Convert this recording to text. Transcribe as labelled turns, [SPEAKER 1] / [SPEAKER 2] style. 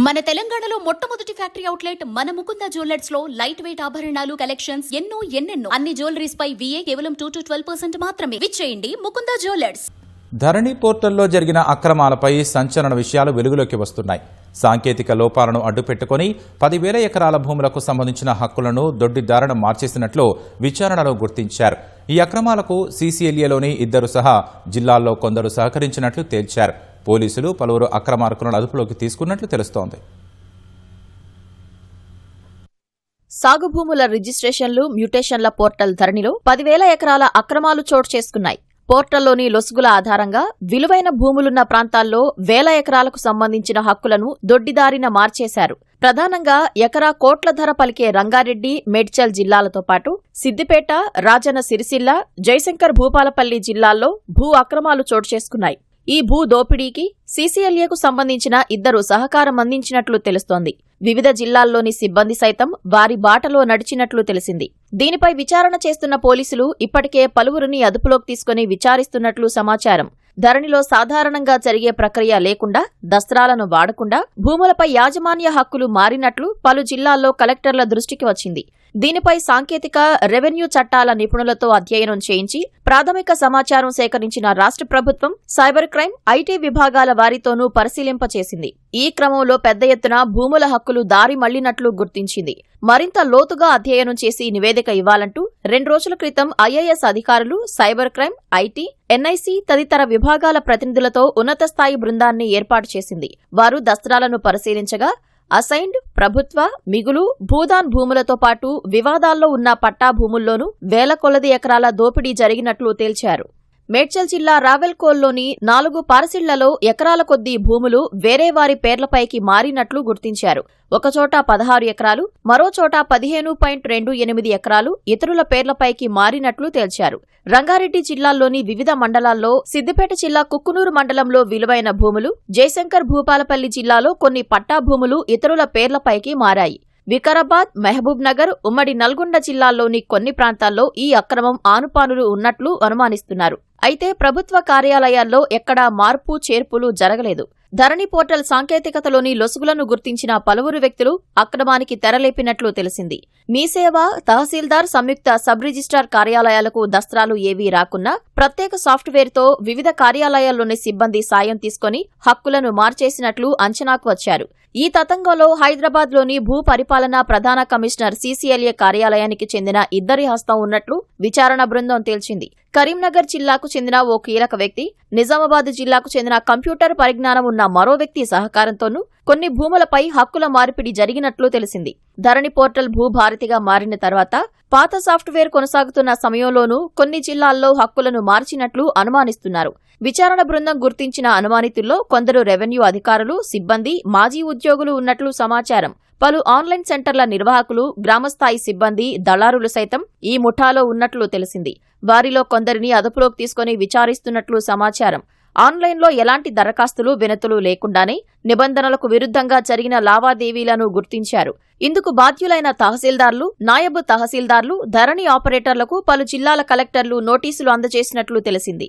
[SPEAKER 1] మన తెలంగాణలో మొట్టమొదటి ఫ్యాక్టరీ అవుట్లెట్ మన ముకుంద జ్యువెలర్స్ లో లైట్ వెయిట్ ఆభరణాలు కలెక్షన్స్ ఎన్నెన్నో అన్ని జ్యువెలరీస్ పై VA కేవలం 2 to 12% మాత్రమే. విచ్చేయండి ముకుంద జ్యువెలర్స్.
[SPEAKER 2] ధరణి పోర్టల్లో జరిగిన అక్రమాలపై సంచలన విషయాలు వెలుగులోకి వస్తున్నాయి. సాంకేతిక లోపాలను అడ్డుపెట్టుకుని 10,000 ఎకరాల భూములకు సంబంధించిన హక్కులను దొడ్డిదారణ మార్చేసినట్లు విచారణలో గుర్తించారు. ఈ అక్రమాలకు CCLAలోని 2 సహా జిల్లాల్లో కొందరు సహకరించినట్లు తేల్చారు. పోలీసులు పలువురు అక్రమార్కులను అదుపులోకి తీసుకున్నట్లు తెలుస్తోంది.
[SPEAKER 3] సాగు భూముల రిజిస్ట్రేషన్లు, మ్యూటేషన్ల పోర్టల్ ధరణిలో 10,000 ఎకరాల అక్రమాలు చోటు చేసుకున్నాయి. పోర్టల్లోని లొసుగుల ఆధారంగా విలువైన భూములున్న ప్రాంతాల్లో 1,000 ఎకరాలకు సంబంధించిన హక్కులను దొడ్డిదారిన మార్చేశారు. ప్రధానంగా ఎకరా కోట్ల ధర పలికే రంగారెడ్డి, మేడ్చల్ జిల్లాలతో పాటు సిద్దిపేట, రాజన్న సిరిసిల్ల, జయశంకర్ భూపాలపల్లి జిల్లాల్లో భూ అక్రమాలు చోటు చేసుకున్నాయి. ఈ భూ దోపిడీకి CCLAకు సంబంధించిన 2 సహకారం అందించినట్లు తెలుస్తోంది. వివిధ జిల్లాల్లోని సిబ్బంది సైతం వారి బాటలో నడిచినట్లు తెలిసింది. దీనిపై విచారణ చేస్తున్న పోలీసులు ఇప్పటికే పలువురిని అదుపులోకి తీసుకుని విచారిస్తున్నట్లు సమాచారం. ధరణిలో సాధారణంగా జరిగే ప్రక్రియ లేకుండా, దస్త్రాలను వాడకుండా భూములపై యాజమాన్య హక్కులు మారినట్లు పలు జిల్లాల్లో కలెక్టర్ల దృష్టికి వచ్చింది. దీనిపై సాంకేతిక, రెవెన్యూ చట్టాల నిపుణులతో అధ్యయనం చేయించి ప్రాథమిక సమాచారం సేకరించిన రాష్ట్ర ప్రభుత్వం సైబర్ క్రైమ్, IT విభాగాల వారితోనూ పరిశీలింపచేసింది. ఈ క్రమంలో పెద్ద ఎత్తున భూముల హక్కులు దారి మళ్లినట్లు గుర్తించింది. మరింత లోతుగా అధ్యయనం చేసి నివేదిక ఇవ్వాలంటూ 2 రోజుల క్రితం IAS అధికారులు సైబర్ క్రైమ్, IT, NIC తదితర విభాగాల ప్రతినిధులతో ఉన్నత స్థాయి బృందాన్ని ఏర్పాటు చేసింది. వారు దస్త్రాలను పరిశీలించగా అసైన్డ్, ప్రభుత్వ, మిగులు, భూదాన్ భూములతో పాటు వివాదాల్లో ఉన్న పట్టా భూముల్లోనూ 1,000 కొలది ఎకరాల దోపిడీ జరిగినట్లు తేల్చారు. మేడ్చల్ జిల్లా రావెల్కోల్లోని 4 పార్సిళ్లలో ఎకరాల కొద్దీ భూములు వేరే వారి పేర్లపైకి మారినట్లు గుర్తించారు. ఒకచోట 16 ఎకరాలు, మరోచోట 15.28 ఎకరాలు ఇతరుల పేర్లపైకి మారినట్లు తేల్చారు. రంగారెడ్డి జిల్లాల్లోని వివిధ మండలాల్లో, సిద్దిపేట జిల్లా కుక్కునూరు మండలంలో విలువైన భూములు, జయశంకర్ భూపాలపల్లి జిల్లాలో కొన్ని పట్టా భూములు ఇతరుల పేర్లపైకి మారాయి. వికారాబాద్, మహబూబ్ నగర్, ఉమ్మడి నల్గొండ జిల్లాల్లోని కొన్ని ప్రాంతాల్లో ఈ అక్రమం ఆనుపానులు ఉన్నట్లు అనుమానిస్తున్నారు. అయితే ప్రభుత్వ కార్యాలయాల్లో ఎక్కడా మార్పు చేర్పులు జరగలేదు. ధరణి పోర్టల్ సాంకేతికతలోని లొసుగులను గుర్తించిన పలువురు వ్యక్తులు అక్రమానికి తెరలేపినట్లు తెలిసింది. మీ సేవ, తహసీల్దార్ సంయుక్త సబ్ రిజిస్ట్రార్ కార్యాలయాలకు దస్త్రాలు ఏవీ రాకున్నా ప్రత్యేక సాఫ్ట్వేర్తో వివిధ కార్యాలయాల్లోని సిబ్బంది సాయం తీసుకుని హక్కులను మార్చేసినట్లు అంచనాకు వచ్చారు. ఈ తతంగంలో హైదరాబాద్లోని భూ పరిపాలనా ప్రధాన కమిషనర్ CCLA కార్యాలయానికి చెందిన 2 హస్తం ఉన్నట్లు విచారణ బృందం తేల్చింది. కరీంనగర్ జిల్లాకు చెందిన ఓ కీలక వ్యక్తి, నిజామాబాద్ జిల్లాకు చెందిన కంప్యూటర్ పరిజ్ఞానం ఉన్న మరో వ్యక్తి సహకారంతోనూ కొన్ని భూములపై హక్కుల మార్పిడి జరిగినట్లు తెలిసింది. ధరణి పోర్టల్ భూభారతిగా మారిన తర్వాత పాత సాఫ్ట్వేర్ కొనసాగుతున్న సమయంలోనూ కొన్ని జిల్లాల్లో హక్కులను మార్చినట్లు అనుమానిస్తున్నారు. విచారణ బృందం గుర్తించిన అనుమానితుల్లో కొందరు రెవెన్యూ అధికారులు, సిబ్బంది, మాజీ ఉద్యోగులు ఉన్నట్లు సమాచారం. పలు ఆన్లైన్ సెంటర్ల నిర్వాహకులు, గ్రామస్థాయి సిబ్బంది, దళారులు సైతం ఈ ముఠాలో ఉన్నట్లు తెలిసింది. వారిలో కొందరిని అదుపులోకి తీసుకుని విచారిస్తున్నట్లు సమాచారం. ఆన్లైన్లో ఎలాంటి దరఖాస్తులు, వినతులు లేకుండానే నిబంధనలకు విరుద్ధంగా జరిగిన లావాదేవీలను గుర్తించారు. ఇందుకు బాధ్యులైన తహసీల్దార్లు, నాయబు తహసీల్దార్లు, ధరణి ఆపరేటర్లకు పలు జిల్లాల కలెక్టర్లు నోటీసులు అందజేసినట్లు తెలిసింది.